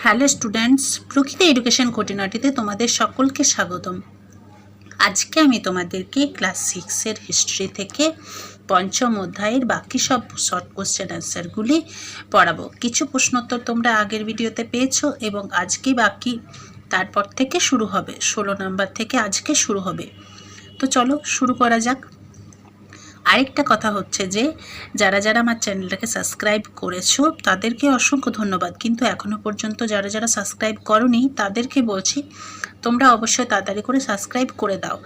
Hello students, প্রকৃতি education খুঁটিনাটিতে তোমাদের সকলকে স্বাগতম। আজকে আমি তোমাদেরকে ক্লাস 6-এর হিস্ট্রি থেকে পঞ্চম অধ্যায়ের বাকি সব শর্ট কোশ্চেন অ্যান্সারগুলি পড়াবো। কিছু প্রশ্নোত্তর তোমরা আগের ভিডিওতে পেয়েছো এবং আজকে বাকি, তারপর থেকে শুরু হবে, 16 নম্বর থেকে আজকে শুরু হবে। তো চলো শুরু করা যাক। আরেকটা কথা হচ্ছে যে যারা যারা আমার চ্যানেলটাকে সাবস্ক্রাইব করেছো তাদেরকে অসংখ্য ধন্যবাদ, কিন্তু এখনও পর্যন্ত যারা যারা সাবস্ক্রাইব করোনি তাদেরকে বলছি তোমরা অবশ্যই তাড়াতাড়ি করে সাবস্ক্রাইব করে দাও,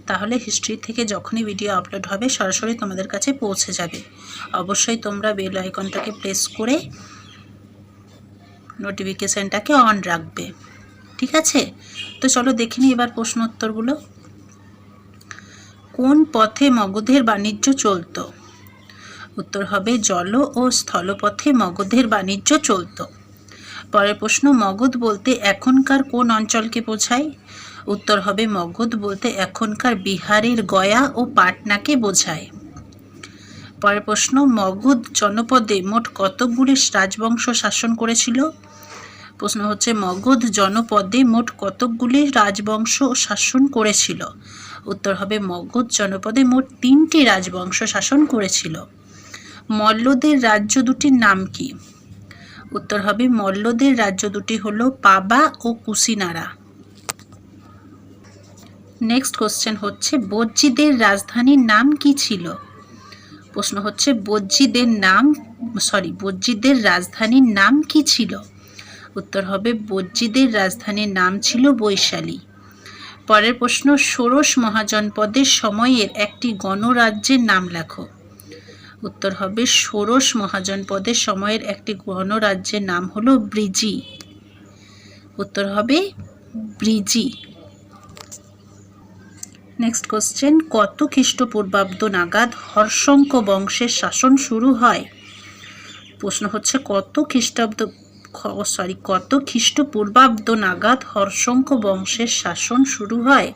তাহলে হিস্ট্রি থেকে যখনই ভিডিও আপলোড হবে সরাসরি তোমাদের কাছে পৌঁছে যাবে। অবশ্যই তোমরা বেল আইকনটাকে প্রেস করে নোটিফিকেশানটাকে অন রাখবে, ঠিক আছে? তো চলো দেখে নিই এবার প্রশ্ন উত্তরগুলো। কোন পথে মগধের বাণিজ্য চলত? উত্তর হবে জল ও স্থলপথে মগধের বাণিজ্য চলত। পরের প্রশ্ন, মগধ বলতে এখনকার কোন অঞ্চলকে বোঝায়? উত্তর হবে মগধ বলতে এখনকার বিহারের গয়া ও পাটনাকে বোঝায়। পরের প্রশ্ন, মগধ জনপদে মোট কতকগুলি রাজবংশ শাসন করেছিল? প্রশ্ন হচ্ছে মগধ জনপদে মোট কতকগুলি রাজবংশ শাসন করেছিল? উত্তর হবে মগধ জনপদে মোট 3টি রাজবংশ শাসন করেছিল। মল্লদের রাজ্য দুটির নাম কি? উত্তর হবে মল্লদের রাজ্য দুটি হল পাবা ও কুশিনারা। নেক্সট কোশ্চেন হচ্ছে বজ্জীদের রাজধানীর নাম কি ছিল? প্রশ্ন হচ্ছে বজ্জীদের রাজধানীর নাম কি ছিল? উত্তর হবে বজ্জীদের রাজধানীর নাম ছিল বৈশালী। পরের প্রশ্ন, ষোড়শ মহাজনপদের সময়ের একটি গণরাজ্যের নাম লেখো। উত্তর হবে ষোড়শ মহাজনপদের সময়ের একটি গণরাজ্যের নাম হলো ব্রিজি। উত্তর হবে ব্রিজি। নেক্সট কোশ্চেন, কত খ্রিস্টপূর্বাব্দ নাগাদ হর্ষঙ্ক বংশের শাসন শুরু হয়? প্রশ্ন হচ্ছে কত খ্রিস্টপূর্বাব্দ নাগাদ হর্ষঙ্ক বংশের শাসন শুরু হয়?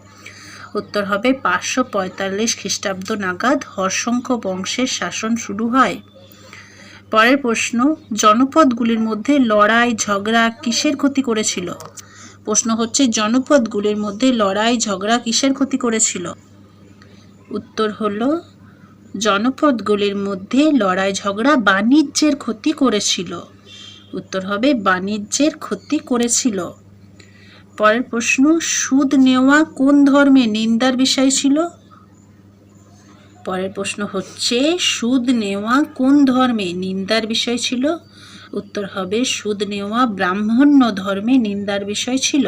উত্তর হবে 545 খ্রিস্টাব্দ নাগাদ হর্ষঙ্ক বংশের শাসন শুরু হয়। পরের প্রশ্ন, জনপদগুলির মধ্যে লড়াই ঝগড়া কিসের ক্ষতি করেছিল? প্রশ্ন হচ্ছে জনপদগুলির মধ্যে লড়াই ঝগড়া কিসের ক্ষতি করেছিল? উত্তর হলো জনপদগুলির মধ্যে লড়াই ঝগড়া বাণিজ্যের ক্ষতি করেছিল। উত্তর হবে বাণিজ্যের ক্ষতি করেছিল। পরের প্রশ্ন, সুদ নেওয়া কোন ধর্মে নিন্দার বিষয় ছিল? পরের প্রশ্ন হচ্ছে সুদ নেওয়া কোন ধর্মে নিন্দার বিষয় ছিল? উত্তর হবে সুদ নেওয়া ব্রাহ্মণ্য ধর্মে নিন্দার বিষয় ছিল।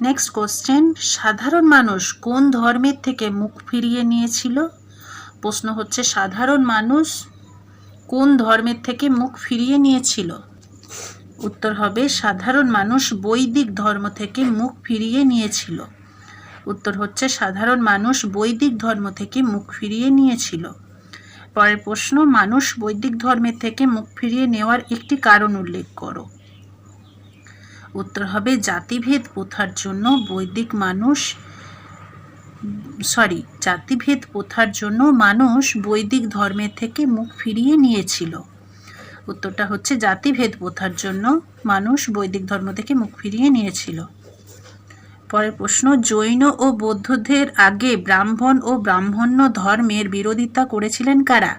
নেক্সট কোশ্চেন, সাধারণ মানুষ কোন ধর্মের থেকে মুখ ফিরিয়ে নিয়েছিল? প্রশ্ন হচ্ছে সাধারণ মানুষ কোন ধর্মের থেকে মুখ ফিরিয়ে নিয়েছিল? উত্তর হবে সাধারণ মানুষ বৈদিক ধর্ম থেকে মুখ ফিরিয়ে নিয়েছিল। উত্তর হচ্ছে সাধারণ মানুষ বৈদিক ধর্ম থেকে মুখ ফিরিয়ে নিয়েছিল। পরের প্রশ্ন, মানুষ বৈদিক ধর্মের থেকে মুখ ফিরিয়ে নেওয়ার একটি কারণ উল্লেখ করো। উত্তর হবে জাতিভেদ প্রথার জন্য মানুষ বৈদিক ধর্মের থেকে মুখ ফিরিয়ে নিয়েছিল। উত্তরটা হচ্ছে জাতিভেদ প্রথার জন্য মানুষ বৈদিক ধর্ম থেকে মুখ ফিরিয়ে নিয়েছিল। পরের প্রশ্ন, জৈন ও বৌদ্ধদের আগে ব্রাহ্মণ ও ব্রাহ্মণ্য ধর্মের বিরোধিতা করেছিলেন কারা?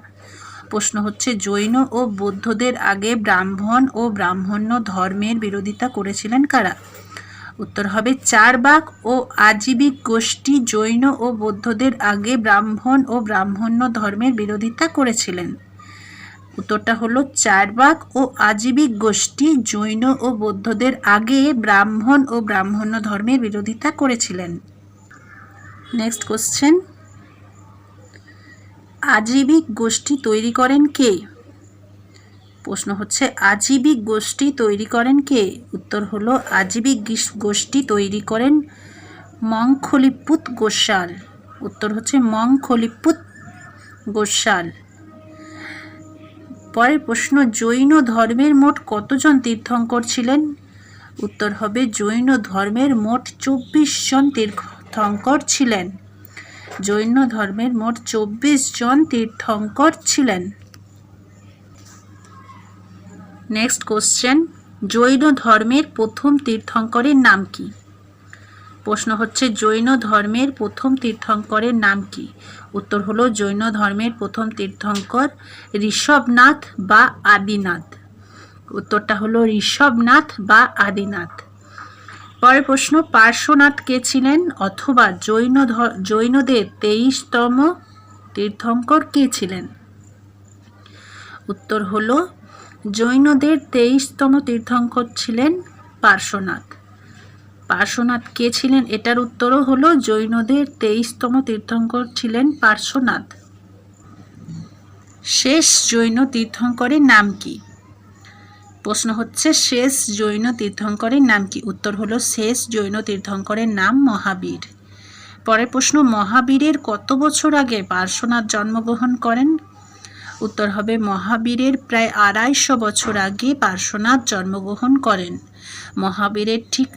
প্রশ্ন হচ্ছে জৈন ও বৌদ্ধদের আগে ব্রাহ্মণ ও ব্রাহ্মণ্য ধর্মের বিরোধিতা করেছিলেন কারা? উত্তর হবে চারবাক ও আজীবিক গোষ্ঠী জৈন ও বৌদ্ধদের আগে ব্রাহ্মণ ও ব্রাহ্মণ্য ধর্মের বিরোধিতা করেছিলেন। উত্তরটা হলো চারবাক ও আজীবিক গোষ্ঠী জৈন ও বৌদ্ধদের আগে ব্রাহ্মণ ও ব্রাহ্মণ্য ধর্মের বিরোধিতা করেছিলেন। নেক্সট কোশ্চেন, আজীবিক গোষ্ঠী তৈরি করেন কে? প্রশ্ন হচ্ছে আজীবিক গোষ্ঠী তৈরি করেন কে? উত্তর হলো আজীবিক গোষ্ঠী তৈরি করেন মঙ্খলিপুত গোস্বাল। উত্তর হচ্ছে মঙ্খলিপুত গোস্বাল। পরের প্রশ্ন, জৈন ধর্মের মোট কতজন তীর্থঙ্কর ছিলেন? উত্তর হবে জৈন ধর্মের মোট 24 জন তীর্থঙ্কর ছিলেন। জৈন ধর্মের মোট 24 জন তীর্থঙ্কর ছিলেন। নেক্সট কোশ্চেন, জৈন ধর্মের প্রথম তীর্থঙ্করের নাম কি? প্রশ্ন হচ্ছে জৈন ধর্মের প্রথম তীর্থঙ্করের নাম কি? উত্তর হলো জৈন ধর্মের প্রথম তীর্থঙ্কর ঋষভনাথ বা আদিনাথ। উত্তরটা হলো ঋষভনাথ বা আদিনাথ। পরের প্রশ্ন, পার্শ্বনাথ কে ছিলেন অথবা জৈনদের 23তম তীর্থঙ্কর কে ছিলেন? উত্তর হলো জৈনদের 23তম তীর্থঙ্কর ছিলেন পার্শ্বনাথ। পার্শ্বনাথ কে ছিলেন এটার উত্তরও হলো জৈনদের 23তম তীর্থঙ্কর ছিলেন পার্শ্বনাথ। শেষ জৈন তীর্থঙ্করের নাম কি? প্রশ্ন হচ্ছে শেষ জৈন তীর্থঙ্করের নাম কি? উত্তর হলো শেষ জৈন তীর্থঙ্করের নাম মহাবীর। পরের প্রশ্ন, মহাবীরের কত বছর আগে পার্শ্বনাথ জন্মগ্রহণ করেন? উত্তর হবে মহাবীরের প্রায় 250 বছর আগে পার্শ্বনাথ জন্মগ্রহণ করেন। মহাবীরের ঠিক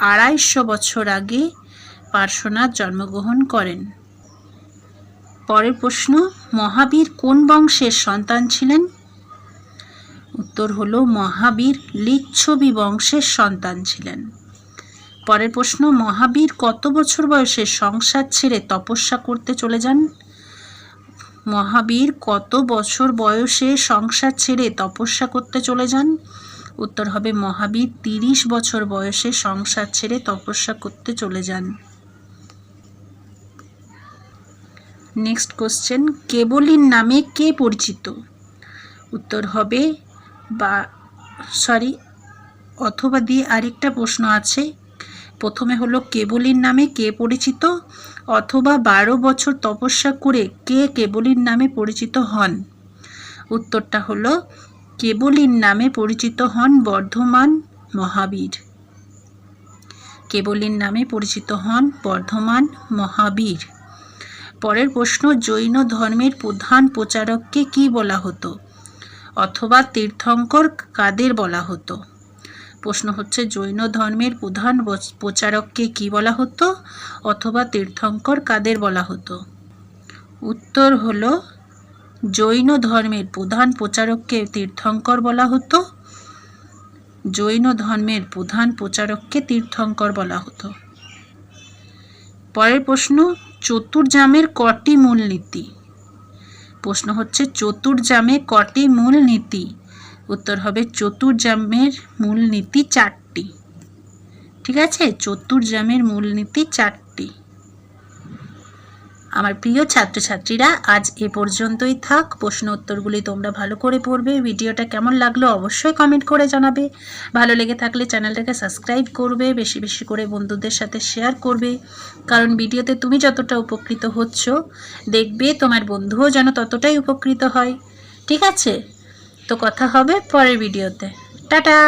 250 বছর আগে পার্শ্বনাথ জন্মগ্রহণ করেন। পরের প্রশ্ন, মহাবীর কোন বংশের সন্তান ছিলেন? উত্তর হলো মহাবীর লিচ্ছবি বংশের সন্তান ছিলেন। পরের প্রশ্ন, মহাবীর কত বছর বয়সে সংসার ছেড়ে তপস্যা করতে চলে যান? মহাবীর কত বছর বয়সে সংসার ছেড়ে তপস্যা করতে চলে যান? উত্তর হবে মহাবীর 30 বছর বয়সে সংসার ছেড়ে তপস্যা করতে চলে যান। নেক্সট কোশ্চেন, কেবলীর নামে কে পরিচিত? উত্তর হবে অথবা দিয়ে আরেকটা প্রশ্ন আছে। প্রথমে হলো কেবলীর নামে কে পরিচিত, অথবা 12 বছর তপস্যা করে কে কেবলীর নামে পরিচিত হন? উত্তরটা হলো কেবলীর নামে পরিচিত হন বর্ধমান মহাবীর। কেবলীর নামে পরিচিত হন বর্ধমান মহাবীর। পরের প্রশ্ন, জৈন ধর্মের প্রধান প্রচারককে কি বলা হতো, অথবা তীর্থঙ্কর কাদের বলা হতো? প্রশ্ন হচ্ছে জৈন ধর্মের প্রধান প্রচারককে কি বলা হতো, অথবা তীর্থঙ্কর কাদের বলা হতো? উত্তর হলো জৈন ধর্মের প্রধান প্রচারককে তীর্থঙ্কর বলা হতো। জৈন ধর্মের প্রধান প্রচারককে তীর্থঙ্কর বলা হতো। পরের প্রশ্ন, চতুর্জামের কটি মূলনীতি? প্রশ্ন হচ্ছে চতুর্জামে কটি মূলনীতি? উত্তর হবে চতুর্জামের মূলনীতি 4টি। ঠিক আছে, চতুর্জামের মূলনীতি 4টি। আমার প্রিয় ছাত্রছাত্রীরা, আজ এ পর্যন্তই থাক। প্রশ্ন উত্তরগুলি তোমরা ভালো করে পড়বে। ভিডিওটা কেমন লাগলো অবশ্যই কমেন্ট করে জানাবে। ভালো লেগে থাকলে চ্যানেলটাকে সাবস্ক্রাইব করবে, বেশি বেশি করে বন্ধুদের সাথে শেয়ার করবে, কারণ ভিডিওতে তুমি যতটা উপকৃত হচ্ছ দেখবে তোমার বন্ধুও যেন ততটাই উপকৃত হয়। ঠিক আছে, তো কথা হবে পরের ভিডিওতে। টাটা।